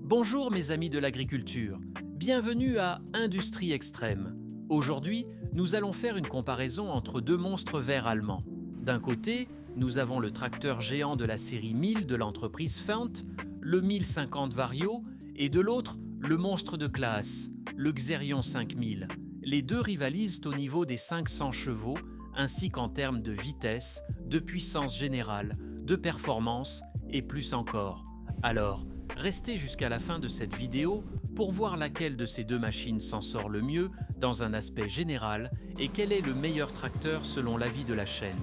Bonjour mes amis de l'agriculture, bienvenue à Industrie Extrême. Aujourd'hui, nous allons faire une comparaison entre deux monstres verts allemands. D'un côté, nous avons le tracteur géant de la série 1000 de l'entreprise Fendt, le 1050 Vario, et de l'autre, le monstre de classe, le Xerion 5000. Les deux rivalisent au niveau des 500 chevaux, ainsi qu'en termes de vitesse, de puissance générale, de performance et plus encore. Alors, restez jusqu'à la fin de cette vidéo pour voir laquelle de ces deux machines s'en sort le mieux dans un aspect général et quel est le meilleur tracteur selon l'avis de la chaîne.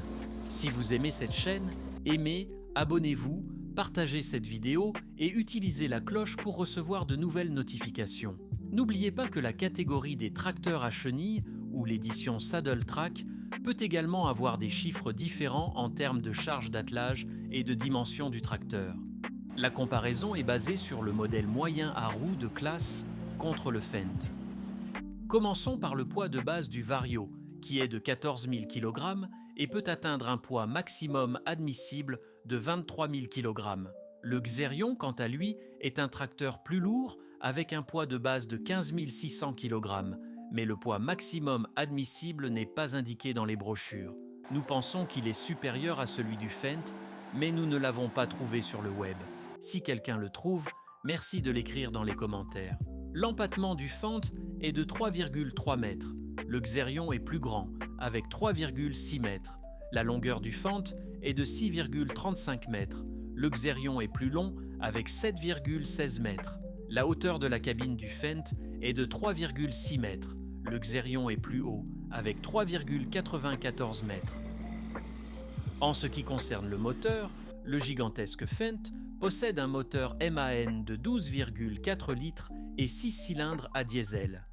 Si vous aimez cette chaîne, aimez, abonnez-vous, partagez cette vidéo et utilisez la cloche pour recevoir de nouvelles notifications. N'oubliez pas que la catégorie des tracteurs à chenilles ou l'édition Saddle Track peut également avoir des chiffres différents en termes de charge d'attelage et de dimension du tracteur. La comparaison est basée sur le modèle moyen à roues de classe contre le Fendt. Commençons par le poids de base du Vario, qui est de 14 000 kg et peut atteindre un poids maximum admissible de 23 000 kg. Le Xerion, quant à lui, est un tracteur plus lourd avec un poids de base de 15 600 kg, mais le poids maximum admissible n'est pas indiqué dans les brochures. Nous pensons qu'il est supérieur à celui du Fendt, mais nous ne l'avons pas trouvé sur le web. Si quelqu'un le trouve, merci de l'écrire dans les commentaires. L'empattement du Fendt est de 3,3 mètres. Le Xerion est plus grand, avec 3,6 mètres. La longueur du Fendt est de 6,35 mètres. Le Xerion est plus long, avec 7,16 mètres. La hauteur de la cabine du Fendt est de 3,6 mètres. Le Xerion est plus haut, avec 3,94 mètres. En ce qui concerne le moteur, le gigantesque Fendt possède un moteur MAN de 12,4 litres et 6 cylindres à diesel.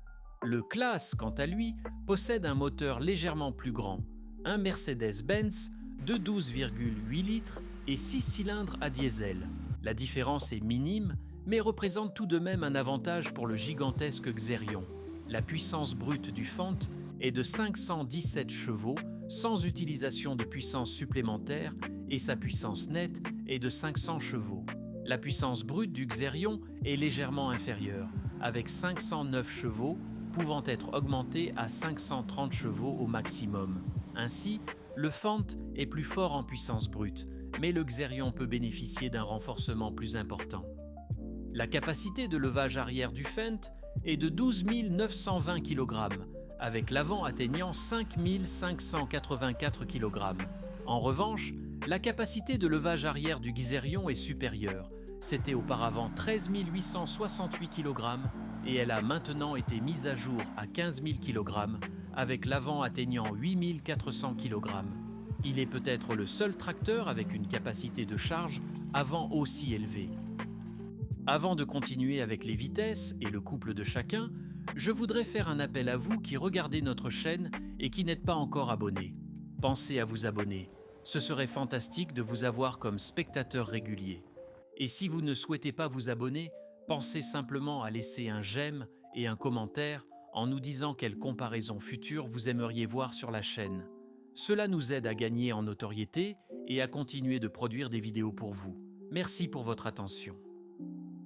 Le Claas, quant à lui, possède un moteur légèrement plus grand, un Mercedes-Benz de 12,8 litres et 6 cylindres à diesel. La différence est minime, mais représente tout de même un avantage pour le gigantesque Xerion. La puissance brute du Fendt est de 517 chevaux, sans utilisation de puissance supplémentaire, et sa puissance nette est de 500 chevaux. La puissance brute du Xerion est légèrement inférieure, avec 509 chevaux, pouvant être augmentée à 530 chevaux au maximum. Ainsi, le Fendt est plus fort en puissance brute, mais le Xerion peut bénéficier d'un renforcement plus important. La capacité de levage arrière du Fendt est de 12 920 kg, avec l'avant atteignant 5 584 kg. En revanche, la capacité de levage arrière du Xerion est supérieure. C'était auparavant 13 868 kg et elle a maintenant été mise à jour à 15 000 kg, avec l'avant atteignant 8 400 kg. Il est peut-être le seul tracteur avec une capacité de charge avant aussi élevée. Avant de continuer avec les vitesses et le couple de chacun, je voudrais faire un appel à vous qui regardez notre chaîne et qui n'êtes pas encore abonnés. Pensez à vous abonner. Ce serait fantastique de vous avoir comme spectateur régulier. Et si vous ne souhaitez pas vous abonner, pensez simplement à laisser un j'aime et un commentaire en nous disant quelle comparaison future vous aimeriez voir sur la chaîne. Cela nous aide à gagner en notoriété et à continuer de produire des vidéos pour vous. Merci pour votre attention.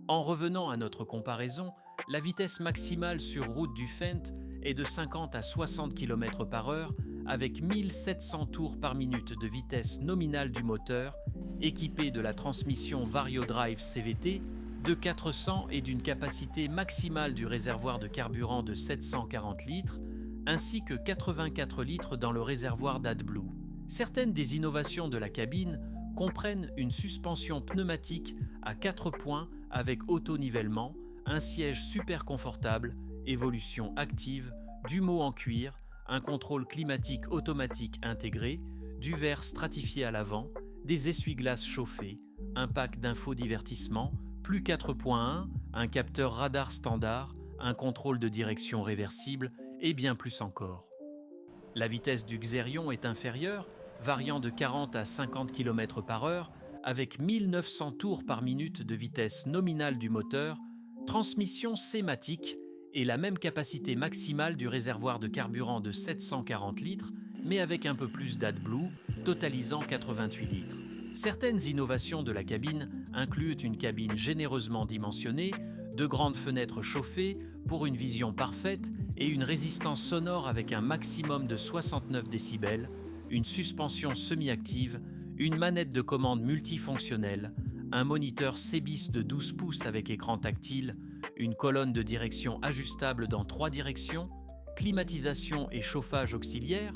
En revenant à notre comparaison, la vitesse maximale sur route du Fendt est de 50 à 60 km/h avec 1700 tours par minute de vitesse nominale du moteur, équipé de la transmission VarioDrive CVT de 400 et d'une capacité maximale du réservoir de carburant de 740 litres, ainsi que 84 litres dans le réservoir d'AdBlue. Certaines des innovations de la cabine comprennent une suspension pneumatique à 4 points avec auto-nivellement, un siège super confortable, évolution active, du mot en cuir, un contrôle climatique automatique intégré, du verre stratifié à l'avant, des essuie-glaces chauffés, un pack d'infodivertissement, plus 4.1, un capteur radar standard, un contrôle de direction réversible et bien plus encore. La vitesse du Xerion est inférieure, variant de 40 à 50 km/h avec 1900 tours par minute de vitesse nominale du moteur, transmission sématique et la même capacité maximale du réservoir de carburant de 740 litres, mais avec un peu plus d'AdBlue, totalisant 88 litres. Certaines innovations de la cabine incluent une cabine généreusement dimensionnée, de grandes fenêtres chauffées pour une vision parfaite et une résistance sonore avec un maximum de 69 décibels, une suspension semi-active, une manette de commande multifonctionnelle, un moniteur CBIS de 12 pouces avec écran tactile, une colonne de direction ajustable dans 3 directions, climatisation et chauffage auxiliaire,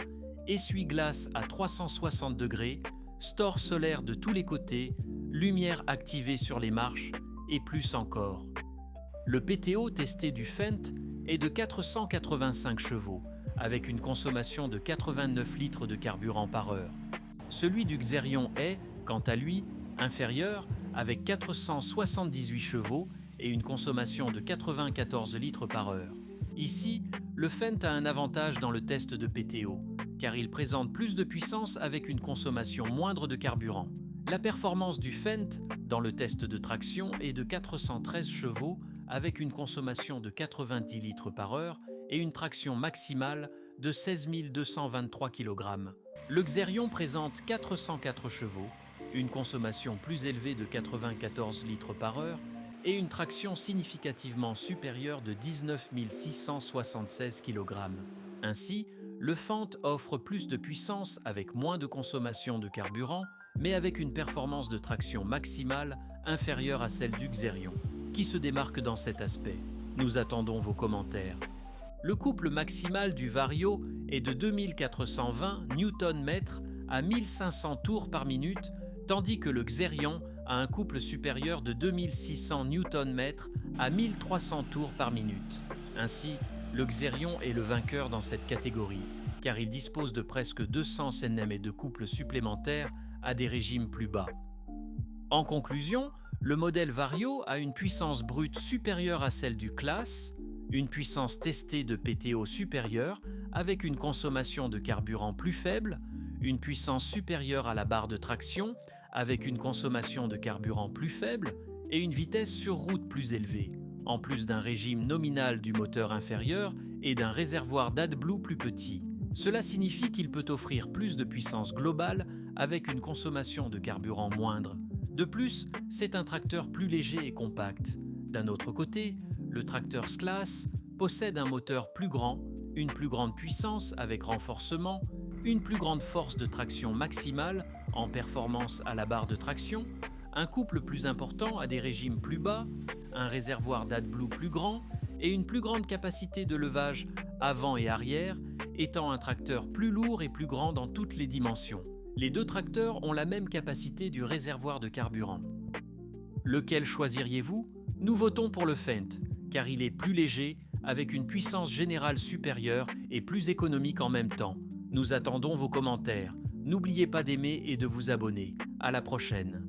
essuie-glace à 360 degrés, store solaire de tous les côtés, lumière activée sur les marches et plus encore. Le PTO testé du Fendt est de 485 chevaux, avec une consommation de 89 litres de carburant par heure. Celui du Xerion est, quant à lui, inférieur, avec 478 chevaux et une consommation de 94 litres par heure. Ici, le Fendt a un avantage dans le test de PTO, car il présente plus de puissance avec une consommation moindre de carburant. La performance du Fendt dans le test de traction est de 413 chevaux avec une consommation de 90 litres par heure et une traction maximale de 16 223 kg. Le Xerion présente 404 chevaux, une consommation plus élevée de 94 litres par heure et une traction significativement supérieure de 19 676 kg. Ainsi, le Fendt offre plus de puissance avec moins de consommation de carburant, mais avec une performance de traction maximale inférieure à celle du Xerion. Qui se démarque dans cet aspect? Nous attendons vos commentaires. Le couple maximal du Vario est de 2420 Nm à 1500 tours par minute, tandis que le Xerion a un couple supérieur de 2600 Nm à 1300 tours par minute. Ainsi, le Xerion est le vainqueur dans cette catégorie, car il dispose de presque 200 Nm de couple supplémentaires à des régimes plus bas. En conclusion, le modèle Vario a une puissance brute supérieure à celle du Class, une puissance testée de PTO supérieure avec une consommation de carburant plus faible, une puissance supérieure à la barre de traction avec une consommation de carburant plus faible et une vitesse sur route plus élevée, en plus d'un régime nominal du moteur inférieur et d'un réservoir d'AdBlue plus petit. Cela signifie qu'il peut offrir plus de puissance globale avec une consommation de carburant moindre. De plus, c'est un tracteur plus léger et compact. D'un autre côté, le tracteur S-Class possède un moteur plus grand, une plus grande puissance avec renforcement, une plus grande force de traction maximale en performance à la barre de traction, un couple plus important à des régimes plus bas, un réservoir d'AdBlue plus grand et une plus grande capacité de levage avant et arrière, étant un tracteur plus lourd et plus grand dans toutes les dimensions. Les deux tracteurs ont la même capacité du réservoir de carburant. Lequel choisiriez-vous? Nous votons pour le Fendt, car il est plus léger, avec une puissance générale supérieure et plus économique en même temps. Nous attendons vos commentaires. N'oubliez pas d'aimer et de vous abonner. À la prochaine.